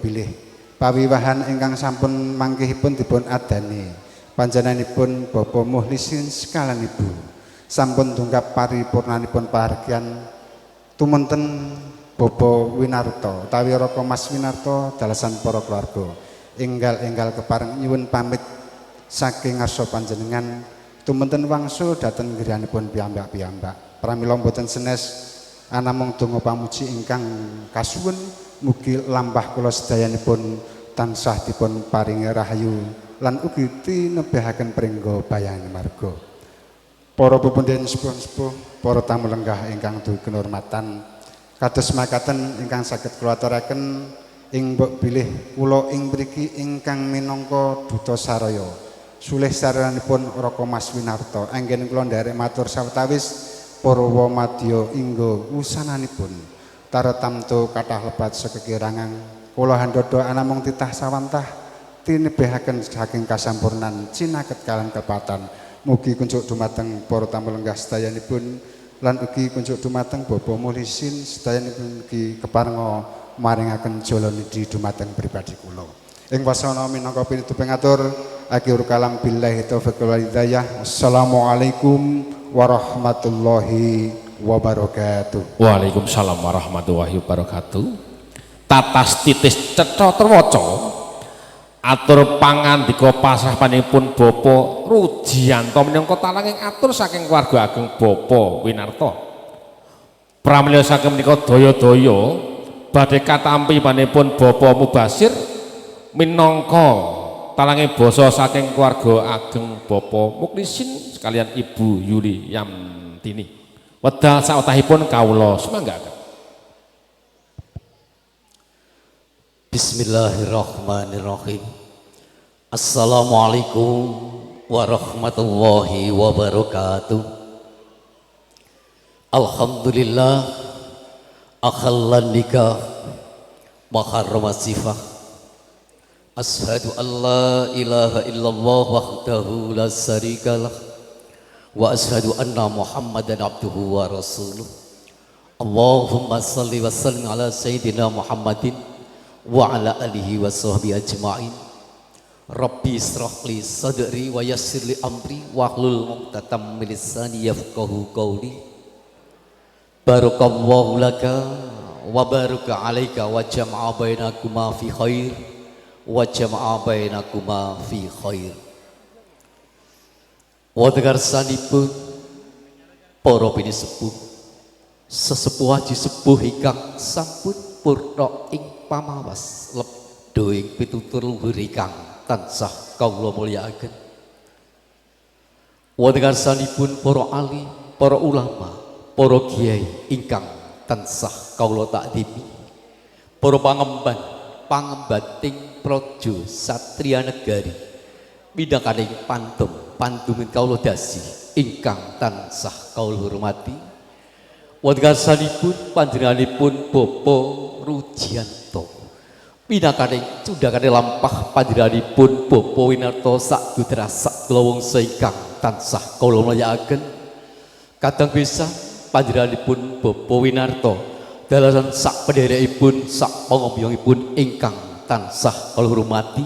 mbok bilih pawiwahan ingkang sampun mangkihipun dipun adani panjenenganipun Bapak Mukhlisin sekalian Ibu sampun tunggap paripurnanipun pahargyan tumunten Bapak Winarto utawi Raka Mas Winarto dalasan para keluarga enggal kepareng nyuwun pamit saking ngarsa panjenengan tumunten wangsul dhateng griyanipun piyambak-piyambak pramila boten senes anamung donga pamuji ingkang kasuwun mugi lampah kula sedayanipun tansah dipun paringi rahayu lan ugi tinebahaken pringga bayani marga. Para pepundhen sepuh-sepuh, para tamu lenggah ingkang dugi kinurmatan, kados makaten ingkang saged kula aturaken ing mbok bilih kula ing mriki ingkang minangka duta saraya. Sulih saranipun Raka Mas Winarto, anggen kula nderek matur sawetawis para wamadya ingga wusananipun. Taretamtu kathah lebat sekekirangan kula handhadha anamung titah sawantah tinebahaken saking kasampurnan cinaket kaliyan kepatan. Mugi kunjuk dumateng para tamu lenggah sedayanipun lan ugi kunjuk dumateng Bapak Mukhlisin sedayanipun ugi keparenga maringaken jala nidhi dumateng pribadi kula. Ing wasana minangka pinituping atur akhirul kalam billahi taufiq wal hidayah. Assalamualaikum warahmatullahi wabarakatuh. Waalaikumsalam warahmatullahi wabarakatuh. Tatas titis cetha terwaca atur pangandika pasrahanipun Bapak Rujianto minangka talanging atur saking keluarga ageng Bapak Winarto. Pramila saking menika daya-daya badhe katampi panipun Bapak Mubasir minangka talanging basa saking keluarga ageng Bapak Mukhlisin sekalian Ibu Yuli Yamtini. Wedal sautahipun kawula sumanggaken. Bismillahirrahmanirrahim. Assalamualaikum warahmatullahi wabarakatuh. Alhamdulillah akhallan nikah wa harrama sifah. Ashhadu an la ilaha illallah wahdahu la syarikalah wa ashhadu anna Muhammadan abduhu wa rasuluh. Allahumma salli wa sallim ala sayyidina Muhammadin wa ala alihi wa sahbihi ajma'in. Rabbi israh li sadri wa yassir li amri wahlul 'uqdatam min lisani yafqahu qawli. Barakallahu laka wa baraka alaika wa jama'a bainakuma fi khair wa jama'a bainakuma fi khair. Wadekar sanipun para pinisepuh sesepuh haji sepuh ingkang sampun purna ing pamawas lebdo ing pitutur luhur ingkang tansah kawula mulyakaken. Wadekar sanipun para ali, para ulama, para kiai ingkang tansah kawula takdimi, para pangemban pangembating praja satriya negari midhakaning pantumin kawula dasi ingkang tansah kawula hormati. Wadekar sanipun panjenenganipun Bapak Rujianto pinakaning cundhakane lampah panjenenganipun Bapak Winarto sak dutra sak glowong ingkang tansah kawula mulyakaken. Kadang bisa panjenenganipun Bapak Winarto dalasan sak pendherekipun sak pangombiyongipun ingkang tansah kawula hormati.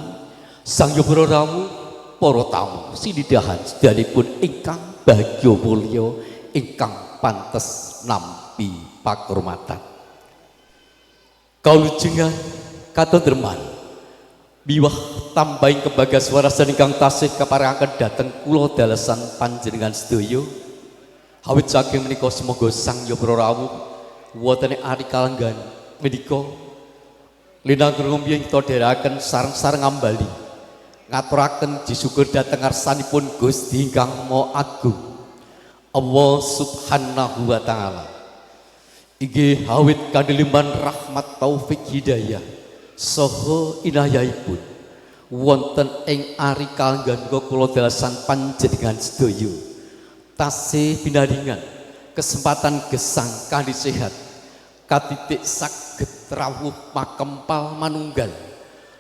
Sang yobra rawu para tamu sinidahan sedanipun ingkang bagya mulya ingkang pantes nampi pakurmatan. Kaulujengan katendreman biwah tambahing kebagaswarasan ingkang tasih kaparengaken dhateng kula dalasan panjenengan sedaya. Awit saking menika semoga sang yobra rawuh wonten ari kalenggan menika linangkung ngombe kita dherekaken sareng-sareng ngambali ngaturaken syukur dhateng ngarsanipun Gusti ingkang Maha Agung Allah Subhanahu wa taala. Inggih awit kadeliman rahmat taufik hidayah saha inayahipun wonten ing ari kalenggan kula dalasan panjenengan sedaya tasih pinadingan kesempatan gesang kanthi sehat katitik saged rawuh makempal manunggal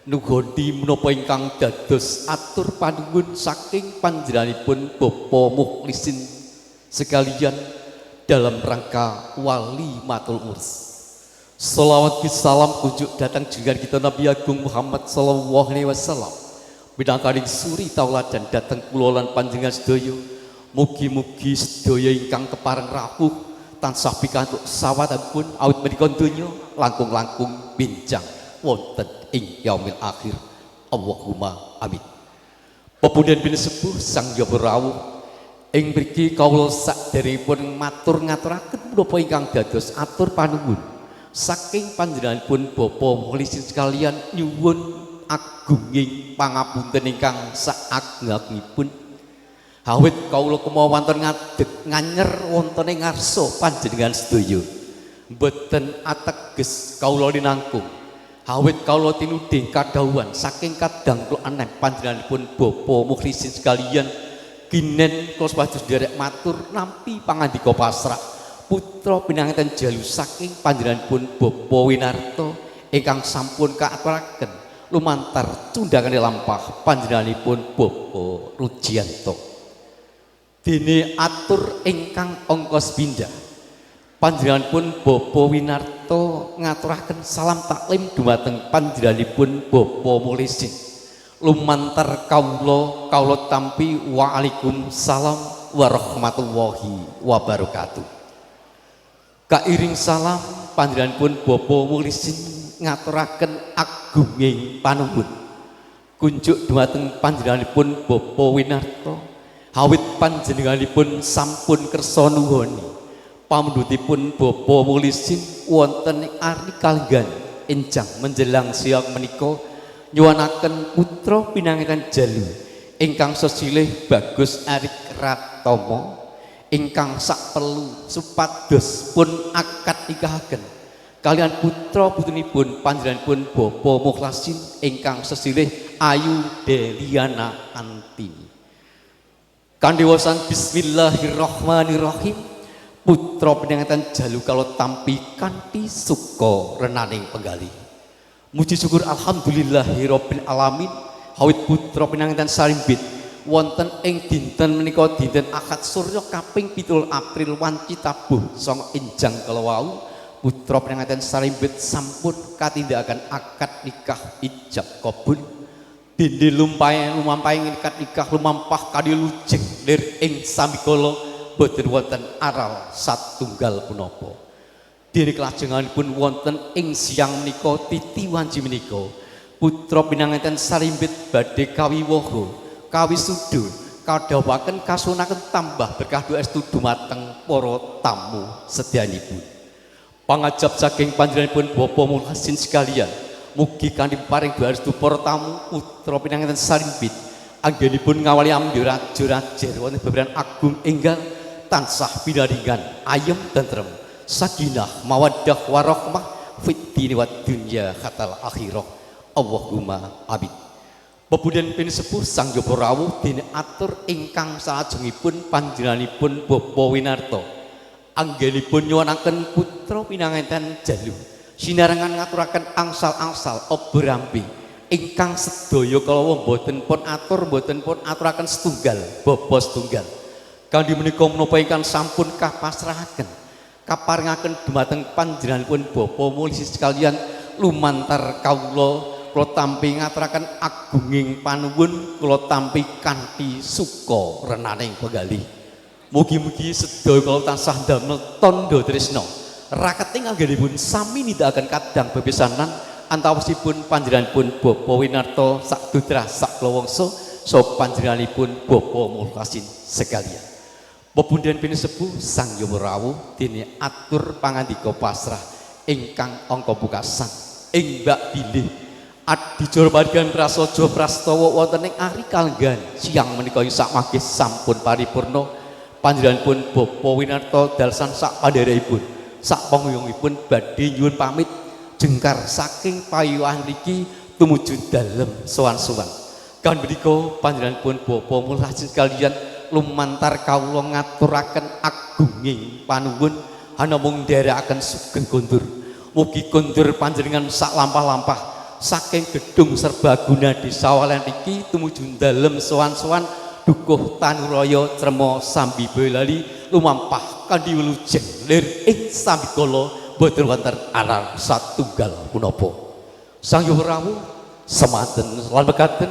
nugondi menapa ingkang dados atur panuwun saking panjenenganipun Bapak Mukhlisin sekalian dalam rangka wali matul urs Salawat salam kunjuk datang junjungan kita Nabi Agung Muhammad sallallahu alaihi wasallam. Bidangkaring suri tauladan datang kula lan panjenengan sedaya. Mugi-mugi sedaya ingkang kepareng rawuh tansah pikantuk sawadapun awit menika donya langkung-langkung bincang wonten ing yaumil akhir. Allahumma amin. Pepunden pinesepuh sang jaba rawuh ing mriki kawula sakderengipun matur-ngaturaken menapa ingkang dados atur panuwun saking panjenenganipun Bapak Mukhlisin sekalian nyuwun agunging pangapunten ingkang saageng-agengipun awit kawula kemawon wonten ngadeg nganyer wonten ing ngarsa panjenengan sedaya mboten ateges kawula linangkung awit kawula tinuding kadhawuhan saking kadang kula aneh panjenenganipun Bapak Mukhlisin sekalian ginen kula sepados derek matur nampi pangandika pasrah putra pinanganten jalu saking panjenenganipun Bapak Winarto ingkang sampun kaaturaken lumantar cundangane lampah panjenenganipun Bapak Rujianto dene atur ingkang angka sepindhah panjenenganipun Bapak Winarto ngaturaken salam taklim dumateng panjenenganipun Bapak Mukhlisin lumantar kawula tampi waalaikumsalam warahmatullahi wabarakatuh. Kairing salam panjenenganipun Bapak Mukhlisin ngaturaken agunging panuwun kunjuk dumateng panjenenganipun Bapak Winarto awit panjenenganipun sampun kersa nuhoni pamundhutipun Bapak Mukhlisin wonten ing ari kalenggan enjang menjelang siang menika nyuwunaken putra pinanganten jalu ingkang sesilih Bagus Arik Ratomo ingkang saperlu supados pun akad nikahaken kalian putra putrinipun panjenenganipun Bapak Mukhlisin ingkang sesilih Ayu Deliana Antini. Kandewasan bismillahirrahmanirrahim putra pinanganten jalu kalau tampi kanthi suka renaning penggalih. Muji syukur alhamdulillahirabbil alamin awit putra pinanganten sarimbit wonten ing dinten menika dinten Ahad Surya kaping 7 April wanci tabuh sanga enjang kala wau putra pinanganten sarimbit sampun katindakaken akad nikah ijab kabul dene lumampahing akad nikah lumampah kadilujeng lir ing sambikala boten wonten aral satunggal punapa. Dene kelajenganipun wonten ing siang menika titi wanci menika putra pinanganten sarimbit badhe kawiwaha kawisuda kadhawaken kasunaken tambah berkah duestu dumateng para tamu sedyanipun pangajab saking panjenenganipun Bapak Mukhlisin sekalian mugi kanthi paring duestu para tamu putra pinanganten sarimbit anggenipun ngawali ambi raja-raja wonten beberan agung enggal tansah pinaringan ayem tentrem sakinah mawaddah warahmah fid dini wad dunya khatal akhirah. Allahumma amin. Pepunden pinesepuh sang jaba rawuh dene atur ingkang salajengipun panjenenganipun Bapak Winarto anggenipun nyuwunaken putra pinanganten jalu sinarengan ngaturaken angsal-angsal obrambi ingkang sedaya kala mboten pun aturaken setunggal bapa setunggal kanthi menika menapa ingkang sampun kapasrahaken kaparingaken dumateng panjenenganipun Bapak Mukhlisin sekalian lumantar kawula tampi ngaturaken agunging panuwun kula tampi kanthi suka renaning penggalih mugi-mugi sedaya kula tansah damel tandha tresna raketing anggenipun sami nindakaken kadang bebesanan antawisipun panjenenganipun Bapak Winarto sak dutra sak klawangsa saha panjenenganipun Bapak Mukhlisin sekalian. Pepunden pinesepuh sang jaba rawuh dene atur pangandika pasrah ingkang angka pukasan ing mbak bilih adijara padigan prasaja prastawa wonten ing ari kalenggan siang menika sak magih sampun paripurna panjenenganipun Bapak Winarto dalsan sak pandherepipun sak panguyungipun badhe nyuwun pamit jengkar saking payuhan niki tumuju dalem sowan-sowan kan menika panjenenganipun Bapak Mukhlisin sekalian lumantar kawula ngaturaken agunging panuwun hanamung nderekaken sugeng kondur mugi kondur panjenengan sak lampah-lampah saking gedung serbaguna desa Walen iki tumuju dalem sowan-sowan dukuh tanuraya crema sambi boyolali lumampah kanthi wilujeng lir ing sambikala boten wonten aral satunggal punapa. Sang Hyang Rawuh semanten lan mekaten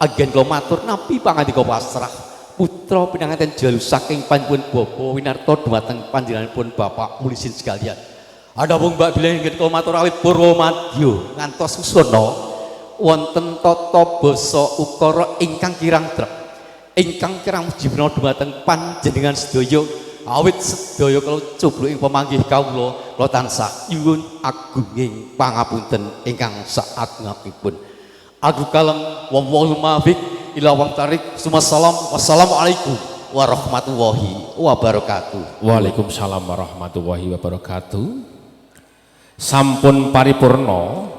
anggen kula matur nampi pangandika pasrah putra pinanganten jalu saking panjenengan Bapa Winarta dumateng panjenenganipun Bapak Mulisin sekalian. Adapun Mbak Bila inggih kula matur awit Purwomadya ngantos susana wonten tata basa ukara ingkang kirang trep ingkang kirang jibna dumateng panjenengan sedaya awit sedaya kula cubluk ing pamanggih kawula kula tansah nyuwun agunging pangapunten ingkang saagungipun. Agung kalem wong mafik ila wong tarik sumasalam wassalamualaikum warahmatullahi wabarakatuh. Waalaikumsalam warahmatullahi wabarakatuh. Sampun paripurna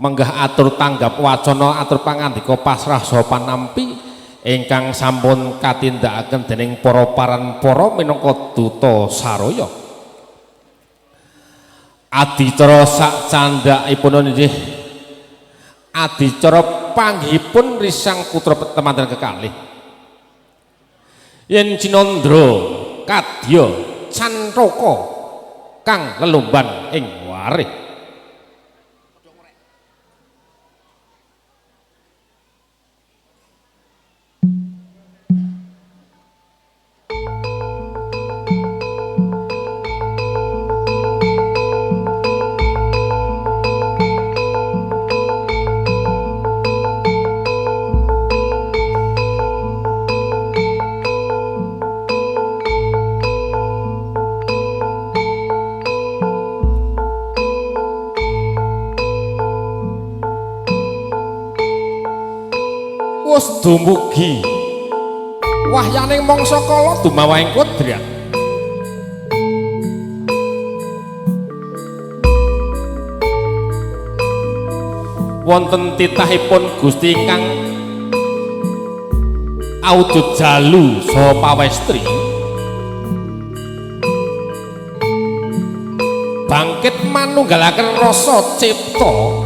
menggah atur tanggap wacana atur pangandika pasrah saha panampi ingkang sampun katindakaken dening para paranpara minangka duta saraya. Adicara sak candhakipun inggih adicara panggihipun risang putra temanten kekalih yen Cinandra kadya cantraka kang lelumban ing warih. Wis dumugi wahyaning mangsa kala dumawahing kodrat wonten titahipun Gusti ingkang awujud jalu saha pawestri bangkit manunggalaken rasa cipta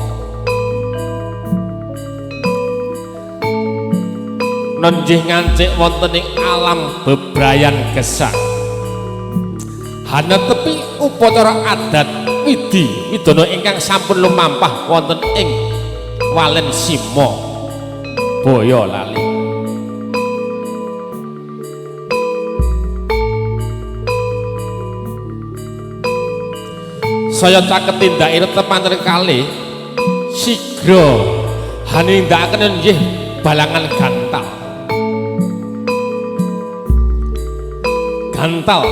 nenjih ngancik wonten ing alam bebrayan gesang hanetepi upacara adat widi widana ingkang sampun lumampah wonten ing Walen Sima Boyolali. Saya caket tindake tepanten kalih sigra hanindakaken nggih balangan gantal. Gantal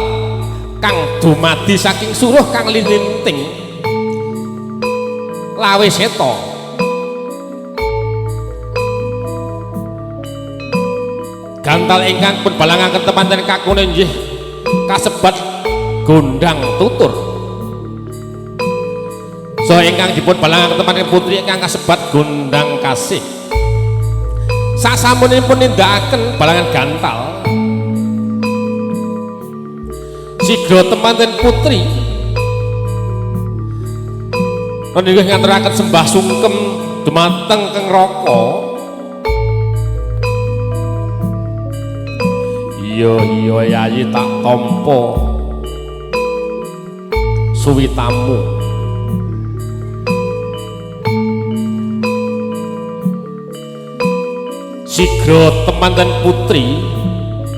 kang dumadi saking suruh kang lintinting lawe seta gantal ingkang pun balangaken temanten kakune nggih kasebat gondang tutur so ingkang dipun balangaken temanten putri ingkang kasebat gondang kasih sasampunipun nindakaken balangan gantal sigra temanten putri menika ngaturaken sembah sungkem dumateng Kang Raka. Iya yayi tak tampa suwitamu sigra temanten putri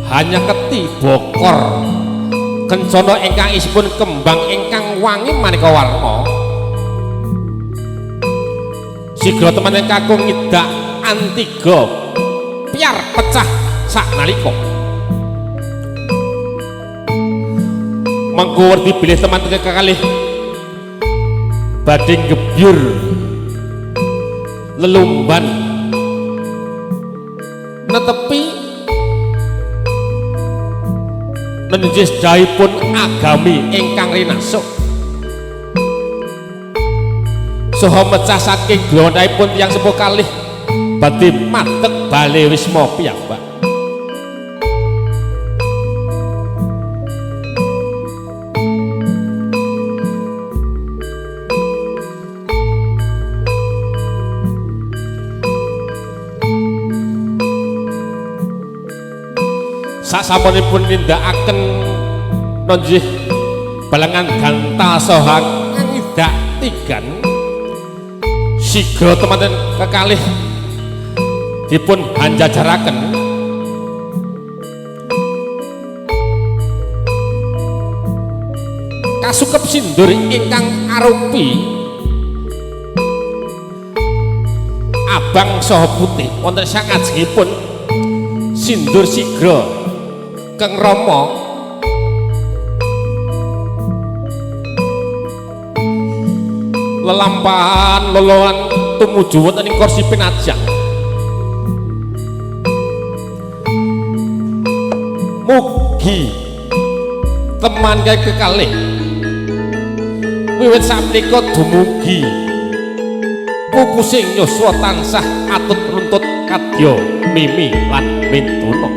hanya keti bokor kencana ingkang isipun kembang ingkang wangi maneka warna sigra temanten kakung ngidak antiga piar pecah saknalika mengko werdi bilih temanten kekalih badhe gebyur lelumban netepi nenjih sedahipun agami ingkang rinasuk saha mecah saking glondhaipun tiyang sepuh kalih badhe madeg bale wisma piyambak. Sasampunipun nindakaken nenjih balangan ganta sohang ngidak tigan sigra temanten kekalih dipun hanjajaraken kasukep sindur ingkang arupi abang saha putih wonten sangajengipun sindur sigra Kang Rama lelampahan lolohan tumuju wonten ing kursi pinajang mugi teman kaya kekalih wiwit sapunika dumugi pupu sing yuswa tansah atut runtut kadya mimi lan mintuna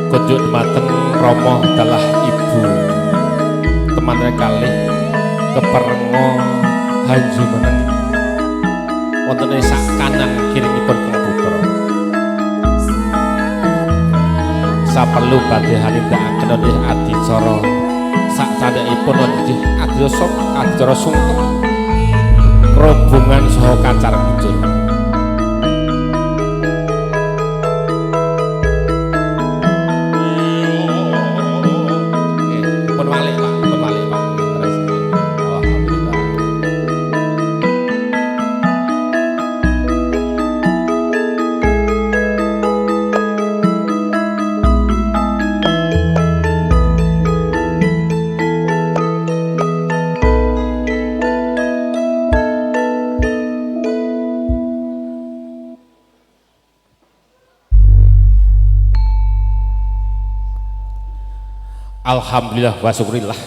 kunjuk dumateng Rama dalah ibu temannya kalih keperenga hanjumeneng wonten ing sak kanan kiringipun Kang Putra saperlu badhe hanindakaken nggih adicara sak candhakipun nggih adicara sungkem rombongan saha kacar kucur Alhamdulillah wa syukurillah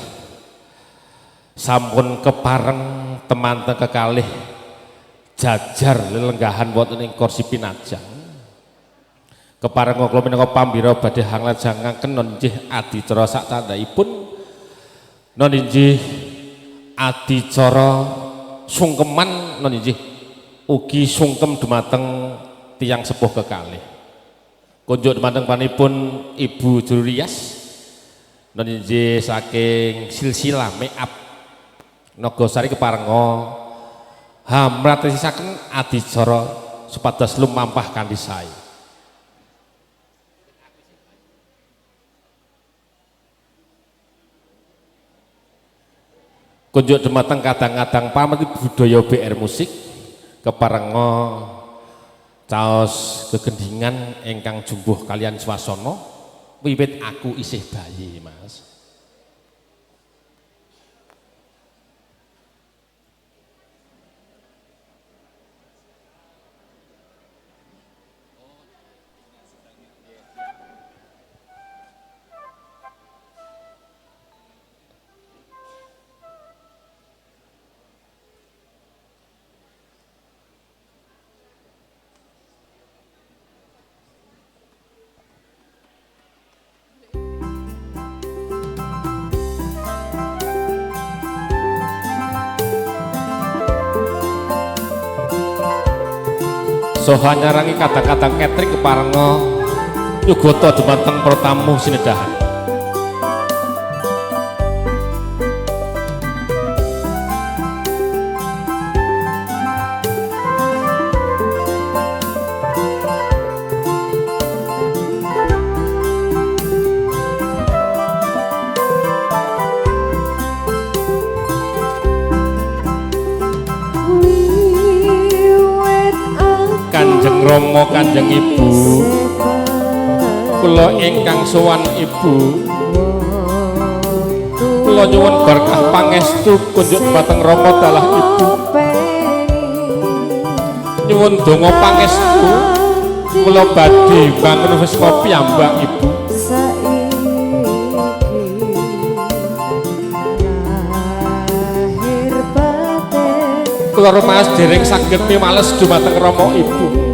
sampun kepareng temanten kekalih jajar lelenggahan wonten ing kursi pinajang kepareng kula menika pambira badhe hanglajangaken nggih adicara sak candhaipun nggih adicara sungkeman nggih ugi sungkem dumateng tiyang sepuh kekalih kunjuk dumateng panipun Ibu Juru Rias nggih saking silsilah make-up Nagosari keparenga hamratesaken adicara supados lumampah kanthi sae. Kunjuk dumateng kadang-kadang pameti budaya BR musik keparenga caos kegendingan ingkang jumbuh kalian swasana wiwit aku isih bayi Mas. Soha nyarangi kadang-kadang catering keparenga nyugata dumateng para tamu sinedahan. Kanjeng Rama Kanjeng Ibu kula ingkang sowan Ibu kula nyuwun berkah pangestu kunjuk dhateng Rama dalah Ibu nyuwun donga pangestu kula badhe bangun Wisma piyambak Ibu kula rumaos dereng saged mimales dumateng Rama Ibu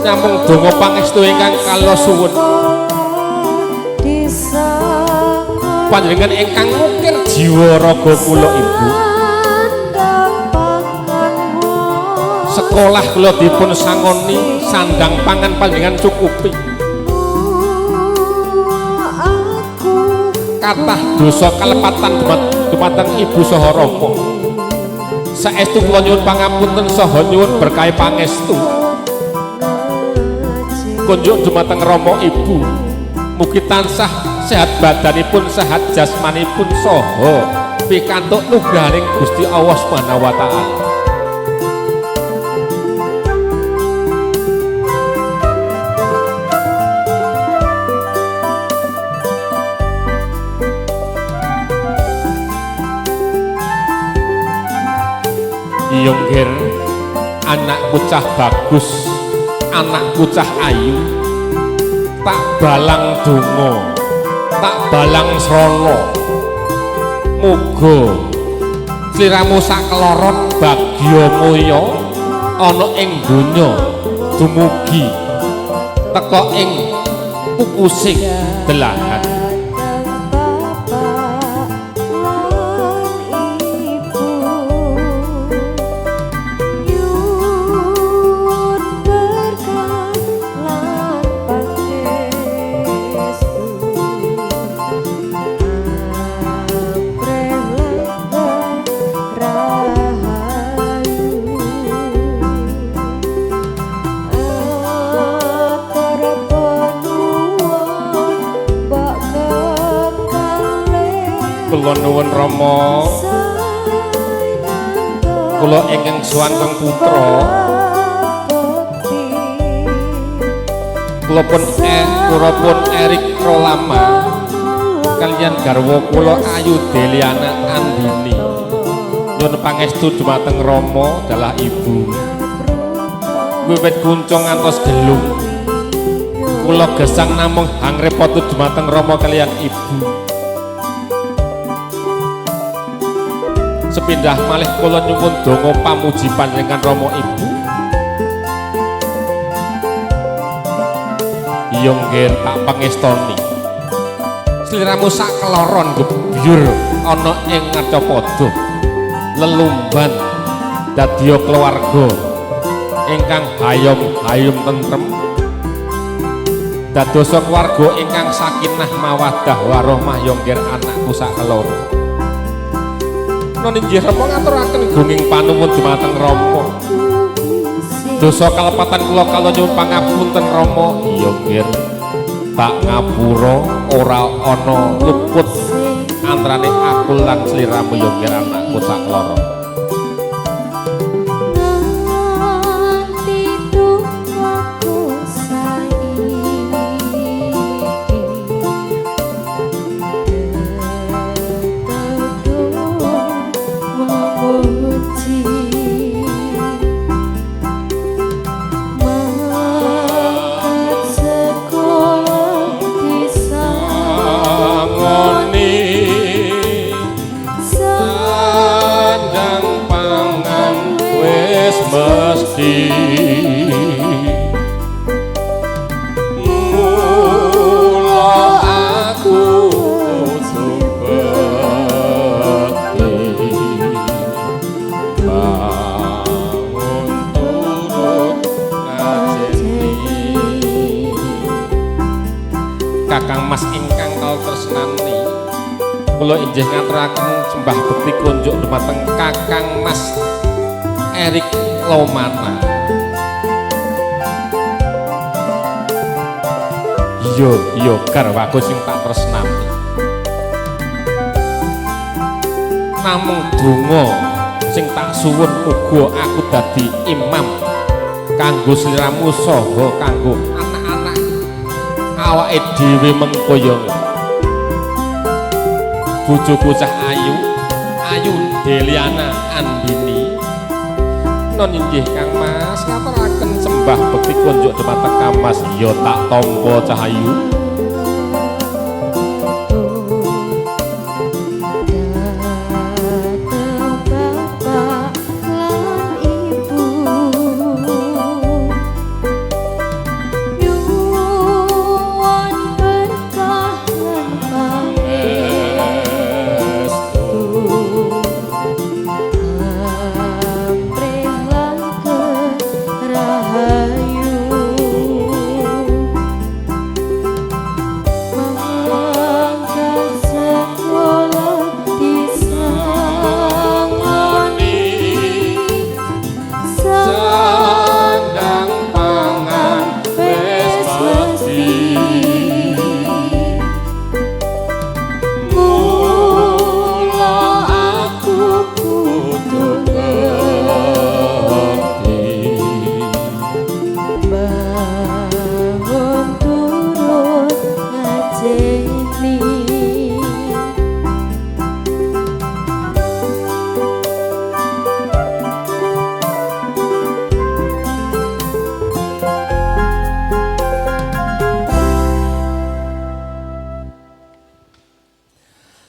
nyambung donga pangestu ingkang kala suwun panjenengan ingkang mungkin jiwa raga kula Ibu sekolah kula dipun sangoni sandang pangan panjenengan cukupi kathah dosa kalepatan dumateng Ibu saha Rama saestu kula nyuwun pangapunten saha nyuwun berkah pangestu kunjuk dumateng Rama Ibu mugi tansah sehat badanipun sehat jasmanipun saha pikantuk nugrahing Gusti Allah Subhanahu wa taala Yonggir anakku cah bagus anakku cah ayu tak balang donga tak balang srana muga sliramu sakloron bagya mulya ana ing donya dumugi teka ing pupusing delahan kula nuwun Rama kula ingkang suwanteng putra kula pun Erik Rolama kaliyan garwa kula Ayu Deliana Andini nyuwun pangestu dumateng Rama dalah Ibu wiwit kuncung ngantos gelung kula gesang namung hangrepotu dumateng Rama kaliyan Ibu sepindah malih kula nyuwun donga pamuji panjenengan Rama Ibu Yonggir tak pangestoni sliramu sakloron gebyur ana ing Ngacapada lelumban dadya keluarga ingkang hayom tentrem dadosa keluarga ingkang sakinah mawaddah warahmah Yonggir anakku sakeloro Ninggih Rama ngaturaken gunging panuwun dumateng Rama dosa kalepatan kula kala nyuwun pangapunten Rama Yonggir tak ngapura ora ana luput antarane aku lan sliramu Yonggir anakku sakloro mesti mula aku subekti bangun turut ngajeni Kakang Mas ingkang kal tresnani kula injih ngaturaken sembah bekti kunjuk dumateng Kakang Mas Erik Lomana iya garwaku sing tak tresnani namung donga sing tak suwun uga aku dadi imam kanggo sliramu saha kanggo anak-anak awake dhewe mengko ya bojoku cah ayu Deliana Andini non inggih Kang Mas ngaturaken sembah bekti kunjuk dumateng Kang Mas ya tak tampa cahayu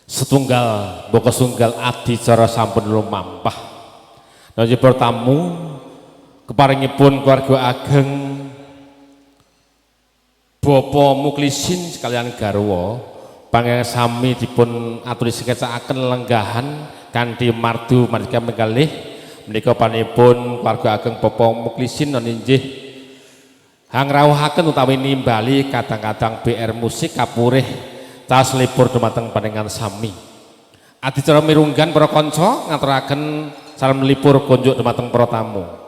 setunggal boko sunggal adicara sampun lumampah nggih tamu keparingipun keluarga ageng Bapak Muklisin sekalian garwa panjenengan sami dipun aturi sekecakaken lenggahan kanthi mardu marga menggalih menika panipun keluarga ageng Bapak Muklisin inggih hangrawuhaken utawi nimbali kadang-kadang BR musik kapurih tas libur dumateng panjenengan sami adicara mirunggan para kanca ngaturaken salam libur kunjuk dumateng para tamu.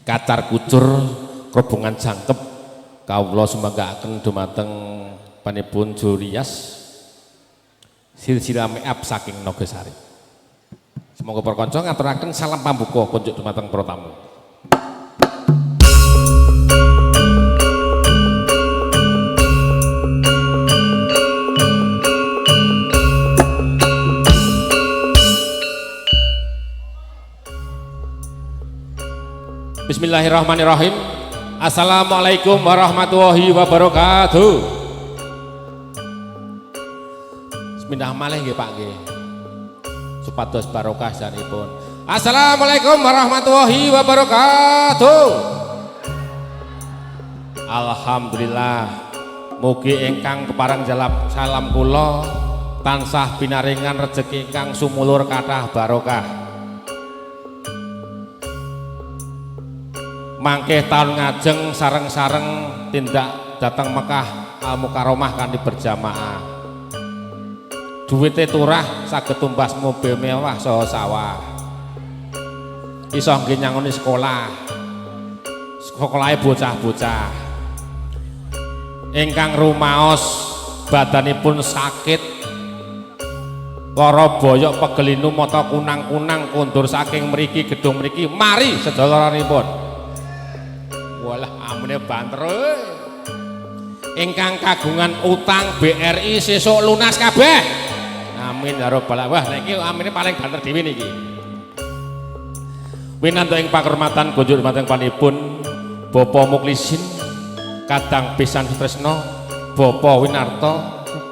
Kacar kucur robongan jangkep kawula sumanggaken dumateng panipun Jurias silsilah meap saking Nogasari. Semoga para kanca ngaturaken salam pambuka kunjuk dumateng para tamu. Bismillahirrahmanirrahim. Assalamualaikum warahmatullahi wabarakatuh. Bismillah malih nggih Pak nggih. Supados barokah sanipun. Assalamualaikum warahmatullahi wabarakatuh. Alhamdulillah. Mugi ingkang kepareng jalap salam kula tansah pinaringan rejeki ingkang sumulur kathah barokah. Mangke tahun ngajeng sareng-sareng tindak datang Mekah Al Mukarramah kanthi berjamaah. Duwite turah saged tumbas mobil mewah saha sawah. Iso nggih nyangoni sekolah. Sekolahe bocah-bocah. Ingkang rumaos badanipun sakit lara boyok pegelinu mata kunang-kunang kondur saking mriki gedung mriki mari sedaloranipun. Walah amune banter. Ingkang kagungan utang BRI sesuk lunas kabeh. Amin ya rabbal alamin. Wah niki amine paling banter dhewe niki. Winanto ing pakurmatan kunjuk dumateng panipun Bapak Muklisin kadang pisan tresna Bapak Winarto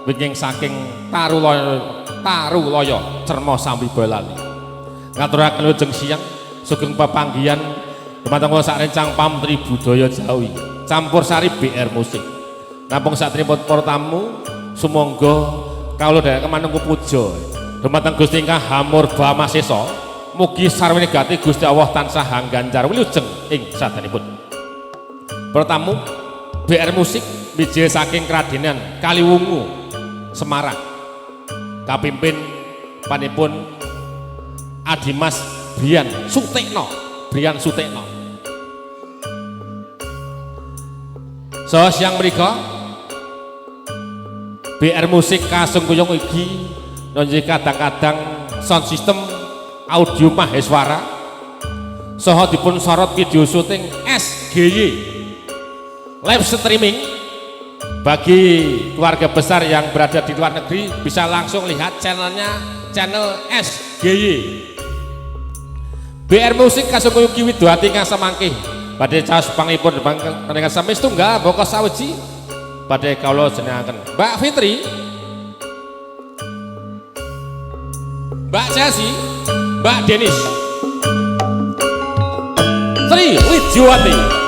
wingking saking Tarulaya Cermo Sambi Boyolali. Ngaturaken lujeng siang sugeng pepanggihan dumateng kula sarencang pamtri budaya Jawi campur sari BR musik. Nampung satripun para tamu sumangga kawula dherek manungku puja dumateng Gusti ingkang Hamur Bamasesa. Mugi sarwane gati Gusti Allah tansah hangganjar wilujeng ing sadanipun. Para tamu BR musik Wijaya saking Kradenan Kaliwungu Semarang kapimpin panipun Adimas Brian Sutekno. So siang mereka BR Musik kasung kuyung iki nonji kadang-kadang sound system audio maheswara soho dipun sorot video syuting SGY live streaming. Bagi keluarga besar yang berada di luar negeri bisa langsung lihat channelnya, channel SGY BR Musik kasung kuyung Widoati kang samangke badhe caos pangipun panjenengan sami setunggal boko sawiji badhe kawula jenengaken Mbak Fitri, Mbak Jasi, Mbak Denis, Tri Widiawati.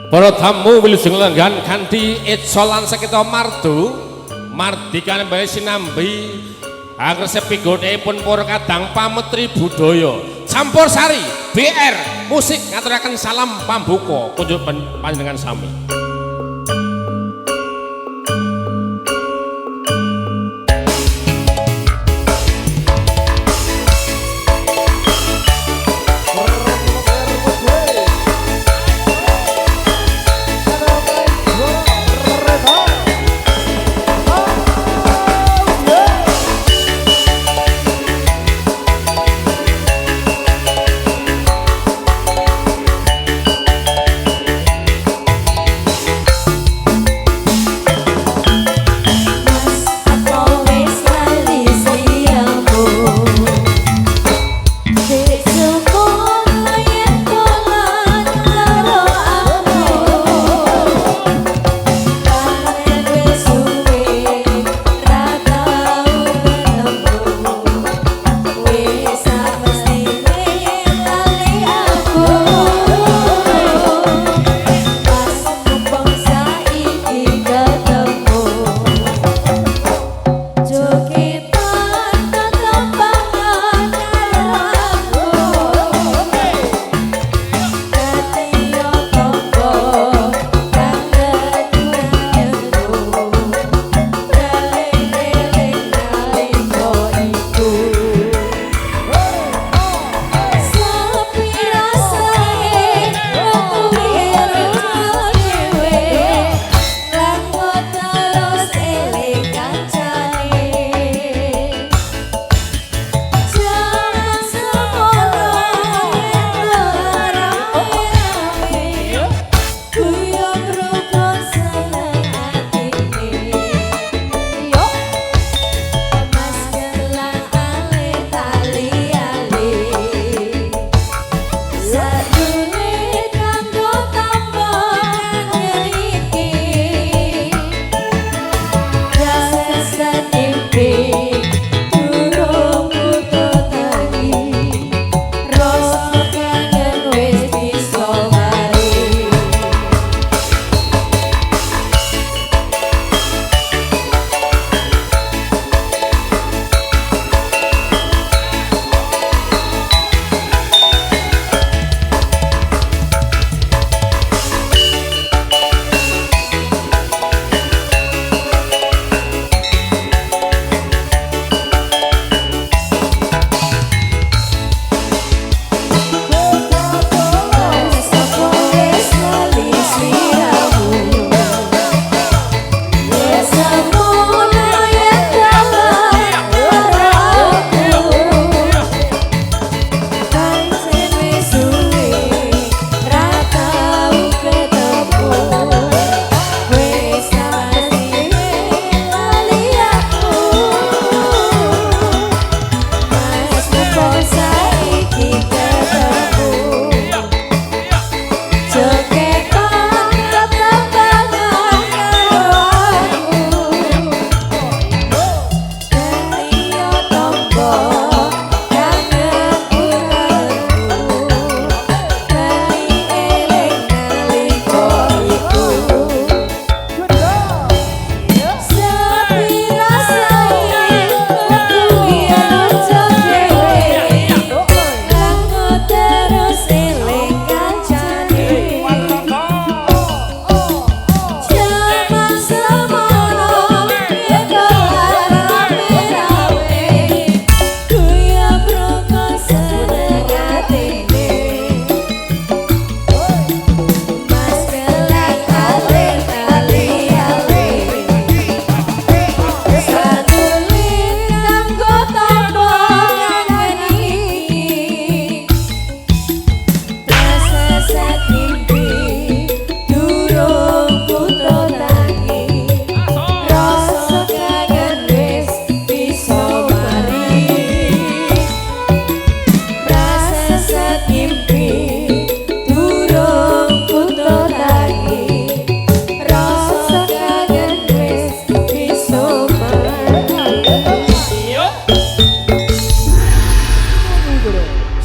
Para tamu wilujeng lenggan kanthi etsolan sakita mardu mardikan bae sinambi agresep pinggonipun para kadang pametri budaya Campursari BR Musik ngaturaken salam pambuka kunjuk panjenengan sami.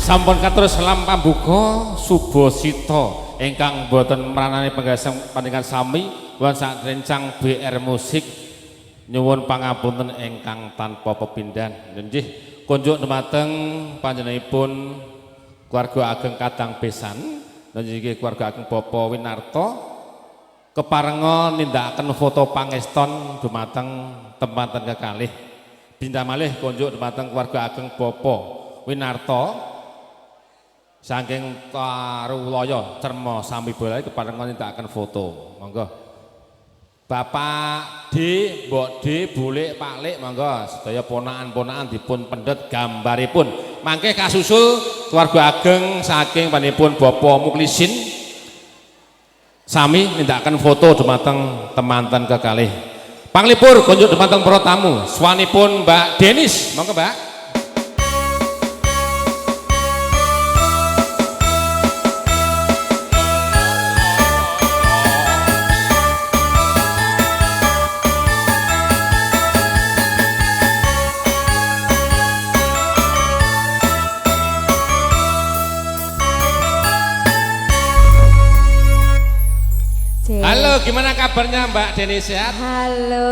Sampun katur selam pambuka Subosito ingkang boten meranani penggasem panjenengan sami wan sak rencang BR Musik nyuwun pangapunten ingkang tanpa pepindhan. Nggih kunjuk dumateng panjenenganipun keluarga ageng Kadang Besan nggih keluarga ageng Bapak Winarto keparenga nindakaken foto pangeston dumateng tempaten kekalih. Bintang malih kunjuk dumateng keluarga ageng Bapak Winarto saking Tarulaya Cermo Sami Bola keparenga nindakaken foto. Monggo. Bapak D, Mbok D, Bulik, Pak Lik, monggo sedaya ponakan-ponakan dipun pendhet gambaripun. Mangke kasusul keluarga ageng saking panjenenganipun Bapak Muklisin sami nindakaken foto dumateng temanten kekalih. Panglipur kunjuk dumateng para tamu. Swanipun Mbak Denis, monggo Mbak. Halo, gimana kabarnya Mbak Deni, sehat? Halo,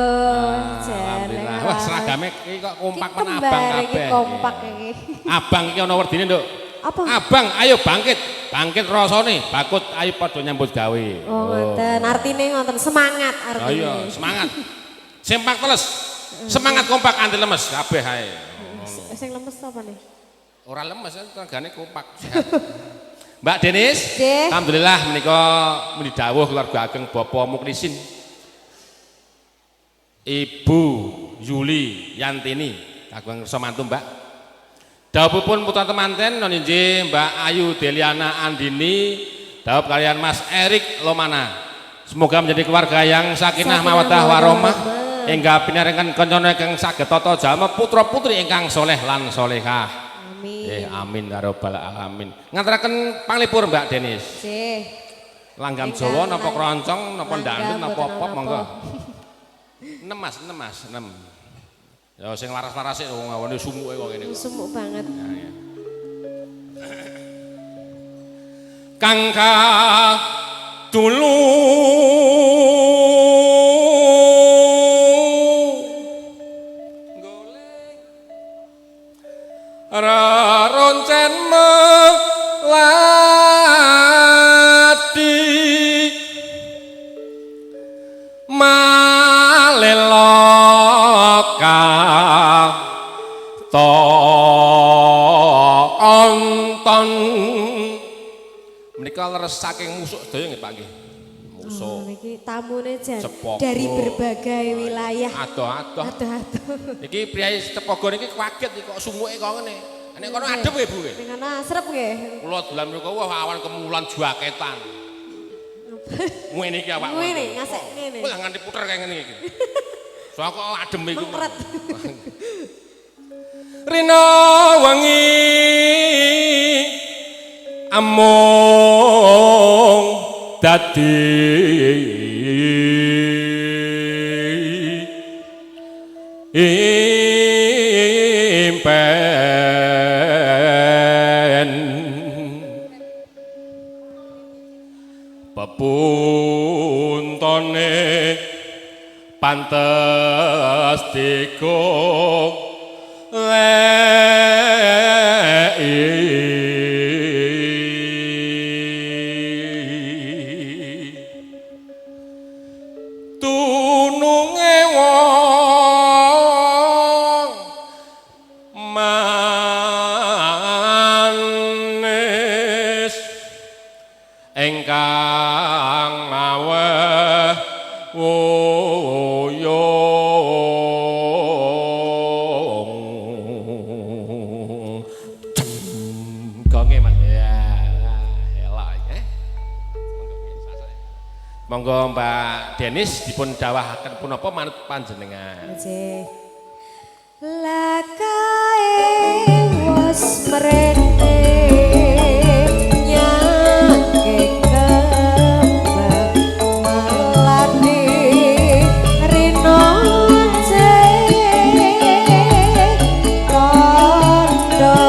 alhamdulillah. Wah, seragamnya ini kok kompak men abang kabeh. kabeh. Kompak iki. Abang iki ana werdine, Nduk. Apa? Abang, ayo bangkit. Bangkit rasane, bakut ayo padha nyambut gawe. Oh, ngoten. Artine ngoten semangat artine. Oh iya, semangat. Sempak teles. Semangat kompak anti lemes kabeh ae. Sing lemes apa nih? Ora lemes, tenagane kompak sehat. Mbak Denis, Nggih. alhamdulillah menika muni dawuh keluarga ageng Bapak Muklisin. Ibu Yuli Yantini, kagem kersa mantu Mbak. Dawuhipun putra temanten nggih Mbak Ayu Deliana Andini, dawuh kalian Mas Erik Lomana. Semoga menjadi keluarga yang sakinah mawaddah warahmah, engga pinaringan kancana ingkang saged tata jalma putra-putri ingkang soleh lan solehah. Amin. Amin ya rabbal alamin. Ngantaraken panglipur Mbak Denis. Nggih. Langgam Jawa napa keroncong napa ndandut napa pop monggo. 6 Mas, 6 Mas, 6. Ya sing laras-laras wong awane sumuke kok ngene kok. Sumuk banget. Ya. Kangka dulu roncen melati maleloka onton menika leres saking musuk sedaya nggih Pak nggih. Musuk. Niki tamune jan Cepogo. dari berbagai wilayah. Adoh-adoh. Aduh. Niki priyayi Cepogo niki kaget kok sumuke kok ngene. Nek kono adem nggih Bu nggih. Ning ana asrep nggih. Kula dolan mriku wah awan kemulan jaketan. Ngene iki awak. Ngene ngasek ngene. Wah nganti puter kaya ngene iki. Soale kok adem iku. Mempret. Rina wengi amung dadi impen pepuntone pantes digo tununge wong manis engkang mawe monggo Mbak Denis dipun dawahaken punapa manut panjenengan. Nggih. Lakae wis mrene nyake kembang melati rino kondo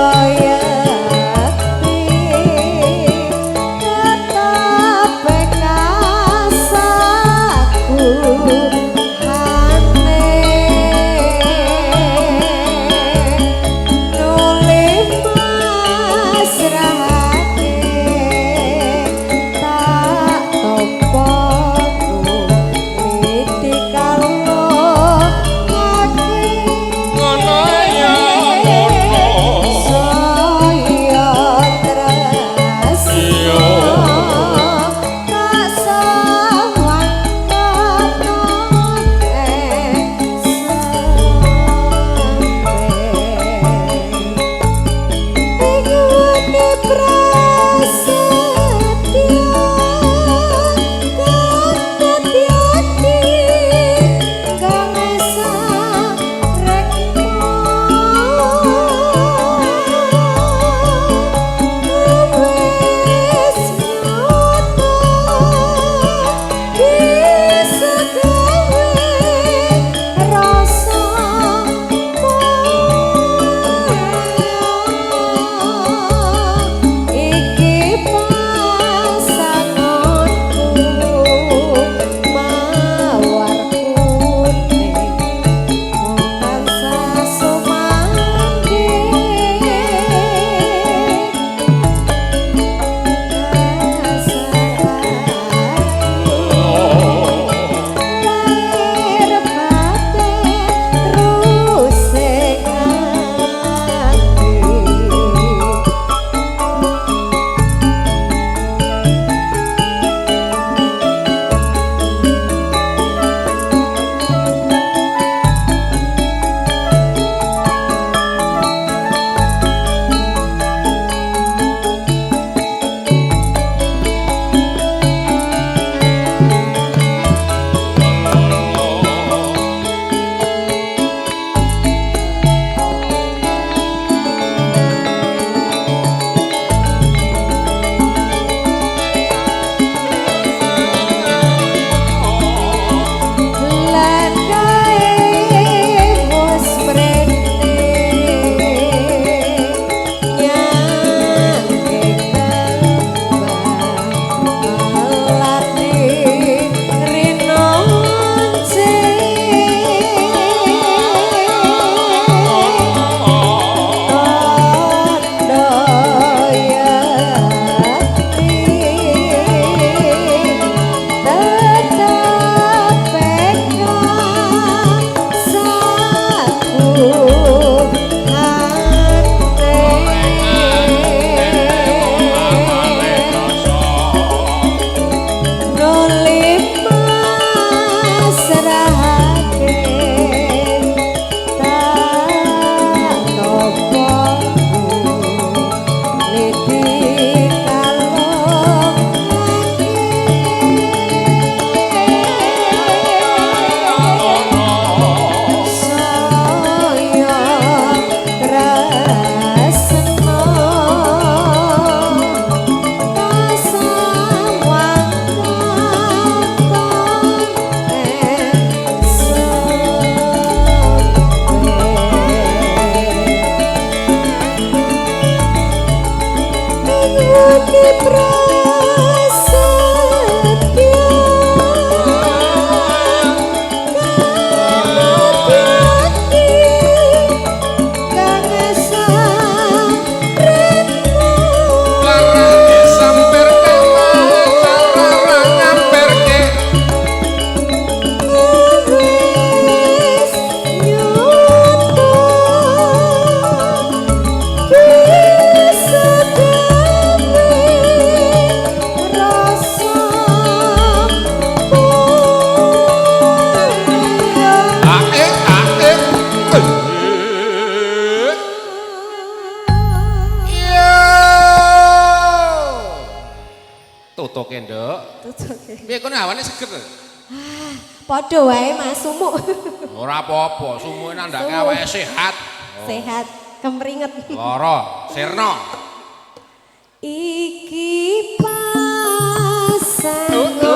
Nyuwun prasetyo tutuke nduk. Tutuke. Piye kono awane seger? Padha wae Mas sumuk. Ora apa-apa, sumuke nandake awake sehat. Sehat, kemringet. Lara, sirna. Iki pasanganku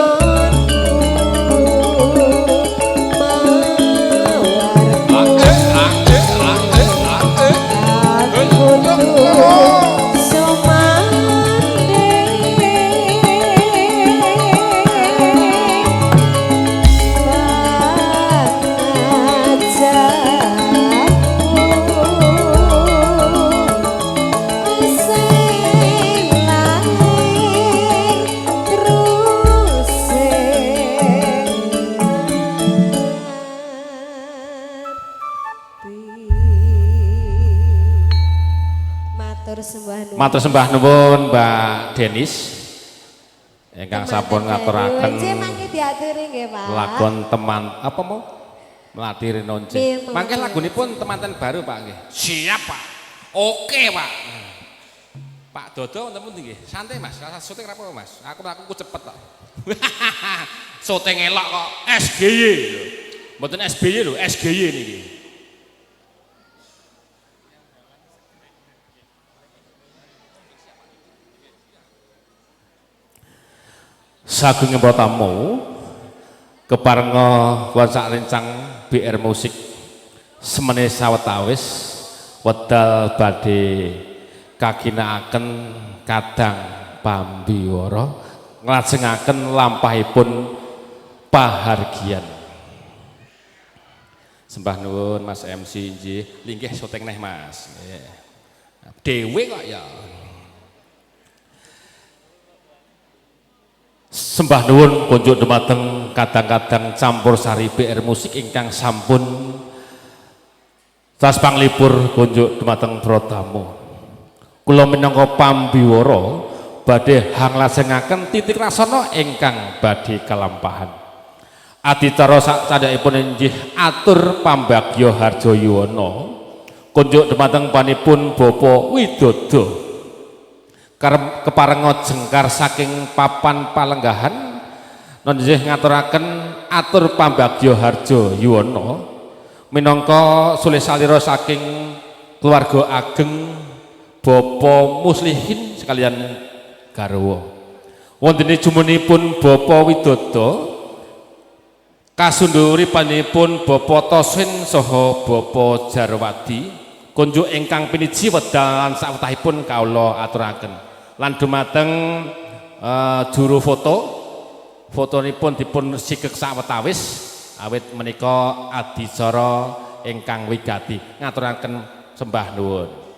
Matur sembah nuwun Mbak Denis ingkang sampun ngaturaken lagon teman apa mau melatih nonce. Mangke lagunipun temanten baru Pak nggih. Siap Pak. Oke Pak. Pak Dodo wonten pundi nggih? Santai Mas, rasa syuting rapo Mas. Aku cepet kok. Syuting elok kok. SGY lho. Mboten SBY lho, SGY niki. Sagungipun tamu keparenga kuwi sak rencang BR Musik semene sawetawis wedal badhe kaginakaken kadang pambiwara nglajengaken lampahipun pahargyan. Sembah nuwun Mas MC nggih, linggih syuting neh Mas. Dhewe kok ya. Sembah nuwun kunjuk dumateng kadang-kadang campur sari BR Musik ingkang sampun tas panglipur kunjuk dumateng para tamu. Kula minangka pambiwara badhe hanglajengaken titik rasana ingkang badhe kalampahan. Adicara sacandhakipun inggih atur pambagya harja yuwana kunjuk dumateng panipun Bapak Widodo. Keparenga jengkar saking papan palenggahan nggih ngaturaken atur pambagya harja yuwana minangka sulih salira saking keluarga ageng Bapak Muslihin sekalian garwa. Wonten jumenipun Bapak Widodo kasunduripun Bapak Toswin saha Bapak Jarwadi kunjuk ingkang piniji wedal lan sawetahipun kawula aturaken. Lan dumateng juru fotonipun dipun sikek sawetawis awit menika adicara ingkang wigati. Ngaturaken sembah nuwun.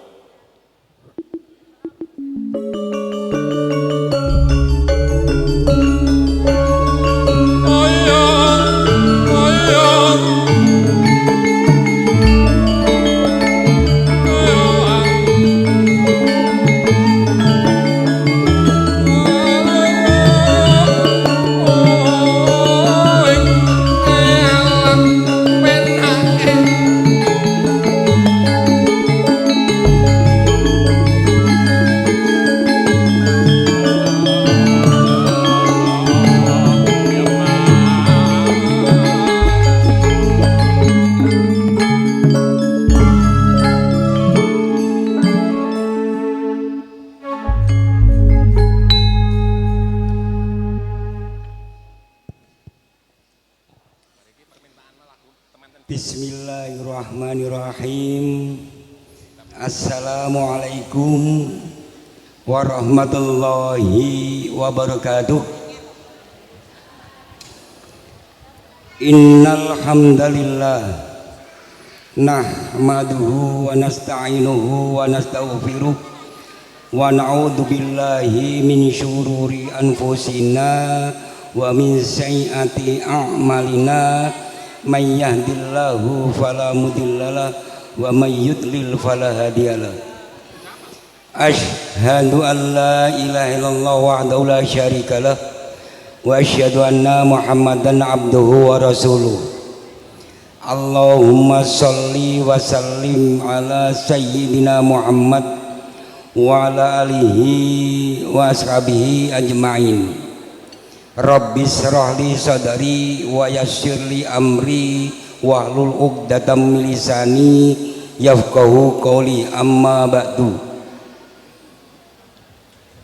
Bismillahirrahmanirrahim. Assalamualaikum warahmatullahi wabarakatuh. Innal hamdalillah nahmaduhu wa nasta'inuhu wa nastaghfiruh wa na'udzu billahi min syururi anfusina wa min sayyiati a'malina may yahdihillahu fala mudhillalah wa may yudlil fala hadiyalah. Asyhadu an la ilaha illallah wahdahu la syarikalah wa asyhadu anna Muhammadan abduhu wa rasuluh. Allahumma sholli wa sallim ala sayyidina Muhammad wa ala alihi wa ashabihi ajma'in. Rabbi shrah li sadri wa yassir li amri wahlul 'uqdatam min lisani yafqahu qawli. Amma ba'du.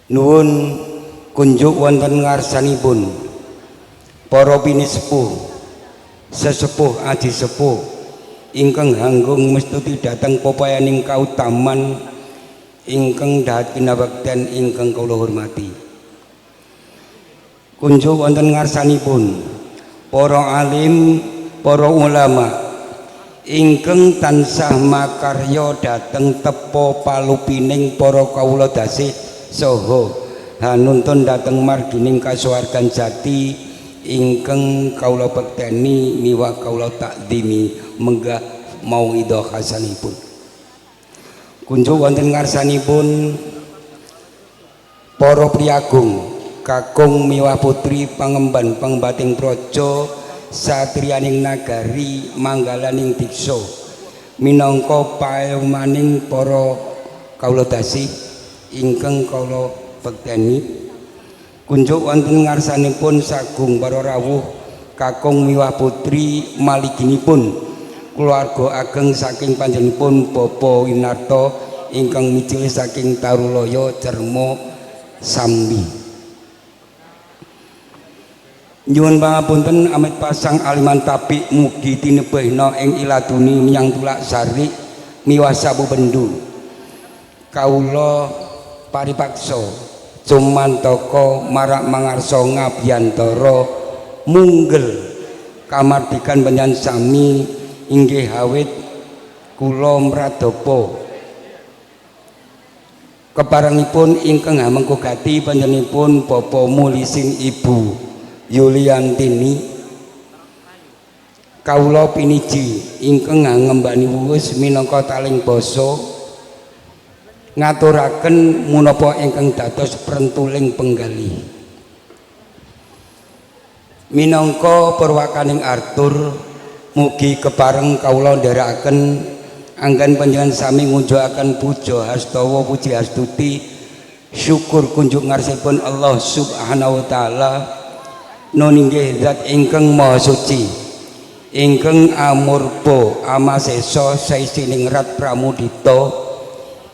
Nuwun kunjuk wonten ngarsanipun para pinisepuh, sesepuh aji sepuh ingkang hanggung mestuti dhateng pepayaning kautaman ingkang dahat kinabakten ingkang kula hormati. Kunjuk wonten ngarsanipun para alim, para ulama ingkang tansah makarya dhateng tepa palupining para kawula dasih saha hanuntun dhateng margining kasuwargan jati ingkang kawula bekteni miwah kawula takdimi menggah mauidhah hasanipun. Kunjuk wonten ngarsanipun para priyagung kakung miwah putri pangemban pangbating praja satriyaning nagari manggalaning diksa minangka paewaning para kawula dasih ingkang kawula bekteni. Kunjuk wonten ngarsanipun sagung para rawuh kakung miwah putri maliginipun keluarga ageng saking panjenenganipun Bapak Winarto ingkang micil saking Tarulaya Cermo Sambi. Nyuwun pangapunten amit pasang aliman tapik mugi tinebehna ing iladuni miyang tulak sari miwah sabubendu. Kawula paripaksa cumantaka marak mangarsa ngabiyantara munggel kamardikan panjenengan sami inggih awit kula mradapa keparengipun ingkang hamengku gati panjenenganipun Bapak Mulisin Ibu Yuliantini. Kawula piniji ingkang ngembani wuwus minangka taling basa ngaturaken menapa ingkang dados prentuling penggalih minangka perwakaning Artur. Mugi kepareng kawula ndherekaken anggen panjenengan sami ngunjukaken puja hastawa puji hastuti syukur kunjuk ngarsipun Allah Subhanahu wa taala nun inggih zat ingkang maha suci ingkang amurba amasesa saisining rat pramudita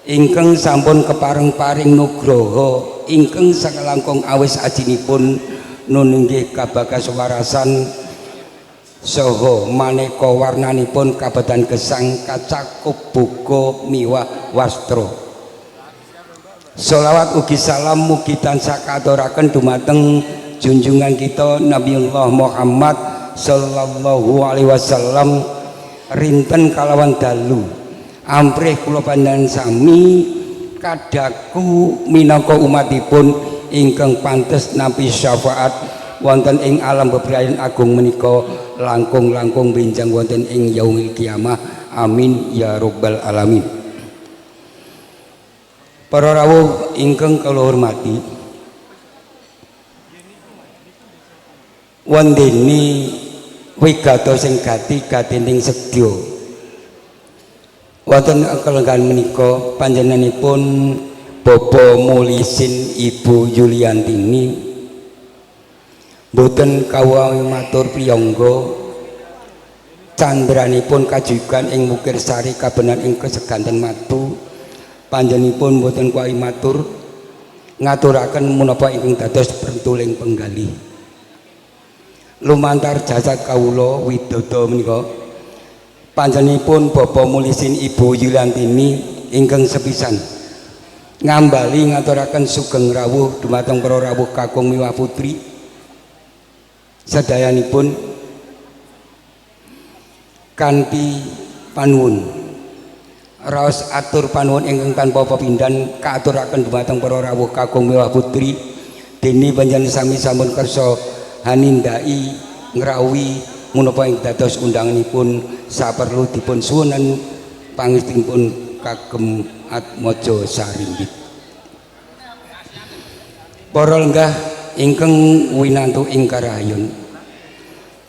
ingkang sampun kepareng paring nugraha ingkang sakelangkung awis ajinipun nun inggih kabagas warasan saha maneka warnanipun kabedan gesang kacakup buka miwah wastra. Sholawat ugi salam mugi tansah katuraken dumateng junjungan kita Nabiullah Muhammad sallallahu alaihi wasallam rinten kalawan dalu amprih kula panjenengan sami kadaku minangka umatipun ingkang pantes nampi syafaat wonten ing alam bebrayan agung menika langkung-langkung benjang wonten ing yaumil kiamah. Amin ya rabbal alamin. Para rawuh ingkang kula hormati, wondene wigato sing gati-gatining sedya wonten kelenggan menika panjenenganipun Bapak Mulisin Ibu Yuliantini boten kawula matur priyangga candranipun kajugan ing Mukir Sari kabenan ing Keseganten Matu panjenenganipun boten kuwi matur ngaturaken menapa ingkang dados prentuling penggalih lumantar jasad kawula widodha menika panjenenganipun Bapak Mulisin Ibu Yuliantini ingkang sepisan ngambali ngaturaken sugeng rawuh dumateng para rawuh kakung miwah putri sedayanipun kanthi panuwun raos atur panuwun ingkang tanpa pepindhan kaaturaken dumateng para rawuh kakung miwah putri dene panjenengan sami sampun kersa hanindai ngrawi menapa ing dados undanganipun saperlu dipun suwunen pangestunipun kagem Atmaja Sarimbit. Para lenggah ingkang winantu ing karahayun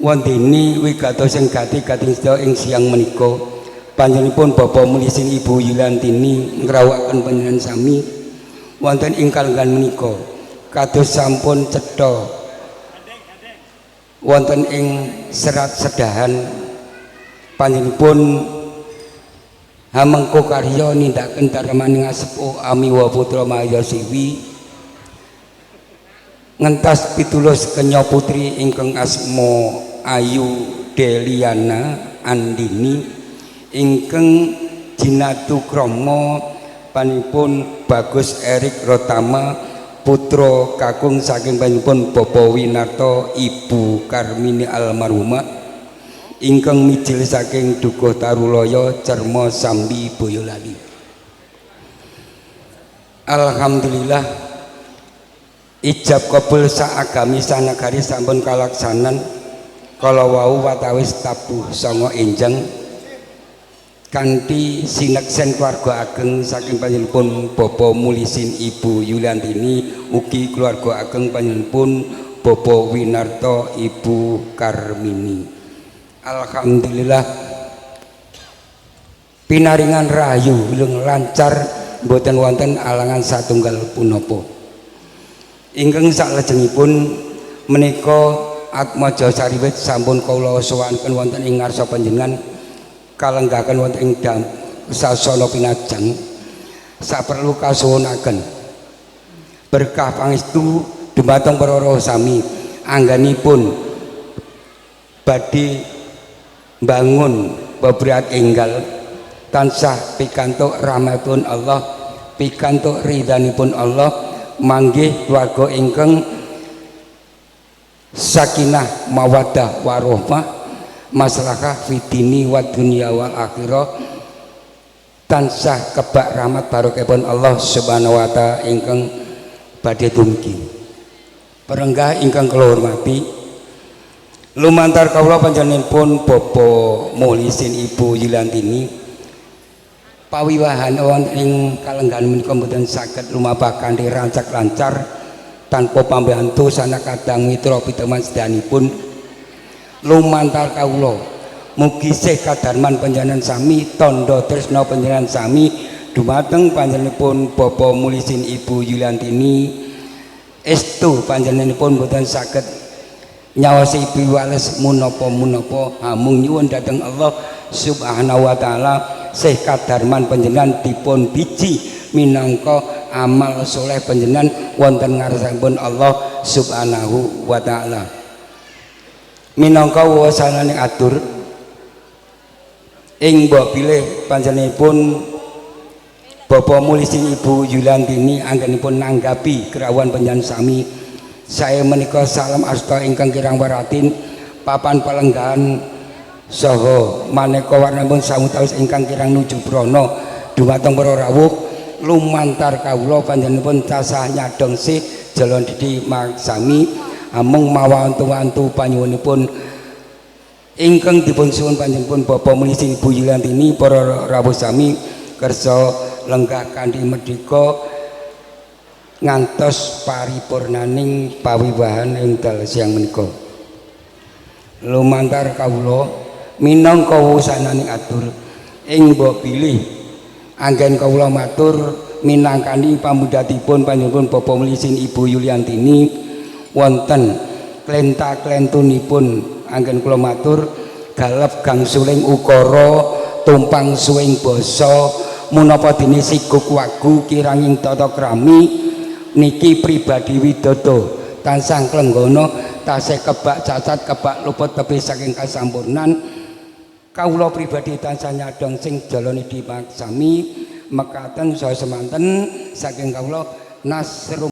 wondene wigatos sing gati-gating sedaya ing siang menika panjenenganipun Bapak Mulisin Ibu Yulantini ngrawakaken panjenengan sami wonten ing kalenggan menika kados sampun cetha wonten ing serat sedahan panjenenganipun hamengko karya nindakaken darmaning sepuh amiwa putra Mahayasiwi ngentas pitulus kenya putri ingkang asma Ayu Deliana Andini ingkang jinatu krama panipun Bagus Erik Rotama putra kakung saking panipun Bapak Winarto Ibu Karmini almarhumah ingkang mijil saking Dukuh Tarulaya Cermo Sambi Boyolali. Alhamdulillah ijab kabul saagami sanagari sampun kalaksanan kala wau watawis tabuh sanga enjang kanthi sineksen keluarga ageng saking panjenenganipun Bapak Mulisin Ibu Yulantini ugi keluarga ageng panjenenganipun Bapak Winarto Ibu Karmini. Alhamdulillah pinaringan rahayu wilung lancar mboten wonten alangan satunggal punapa. Ingkang salajengipun menika Atmaja Sarimbit sampun kula sowanken wonten ing ngarsa panjenengan kalenggaken wonten ing sasana pinajang saperlu kasuwunaken berkah pangestu dumateng para rawuh sami anggenipun badhe bangun beberat enggal tansah pikantuk rahmatipun Allah pikantuk ridhanipun Allah manggih keluarga ingkang sakinah mawaddah warahmah maslahah fidini wa dunya wal akhirah tansah kebak rahmat barokahipun Allah subhanahu wa ta'ala ingkang badhe dumugi. Parenggah ingkang kula hormati lumantar kawula panjenenganipun Bapak Mulisin Ibu Yulantini pawiwahan wonten ing kalenggan menika mboten saged lumebah kanthi rancak lancar tanpa pambantu sana kadang mitra piteman sedanipun lumantar kawula mugi sih kadarman panjenengan sami tandha tresna panjenengan sami dumateng panjenenganipun Bapak Mulisin Ibu Yulantini estu panjenenganipun mboten saged nyaosi piwales munapa-munapa hamung nyuwun dhateng Allah subhanahu wa ta'ala sih kadarman panjenengan dipun biji minangka amal soleh panjenengan wonten ngarsipun Allah subhanahu wa ta'ala minangka wasanane atur ing mbok bilih panjenenganipun Bapak Mulisin Ibu Yulantini anggenipun nanggapi kerawan panjenengan sami saya menika salam asta ingkang kirang waratin papan palenggahan saha maneka warnipun sawetawis ingkang kirang nuju prana dumateng para rawuh lumantar kawula panjenenganipun tasah nyadong sih jalon didi maksami amung mawantu-wantu panyuwunipun ingkang dipun suwun panjenenganipun Bapak Mulisin Ibu Yulantini para rawuh sami kersa lenggah kanthi merdeka ngantos paripurnaning pawiwahan ing dal siang menika lumantar kawula minangka wusananing atur ing mbok bilih anggen kawula matur minangkani pamudatipun panjenengan Bapak Mulisin Ibu Yulantini wonten klenta-klentunipun anggen kula matur galep gangsuling ukara tumpang suwing basa menapa dene siguk wagu kiranging tata krami niki pribadi widodo tansah klenggana tasih kebak cacat kebak luput tepi saking kasampurnan kawula pribadi tansah nyadong sing jalane dimaksami mekaten saya semanten saking kawula Nasrum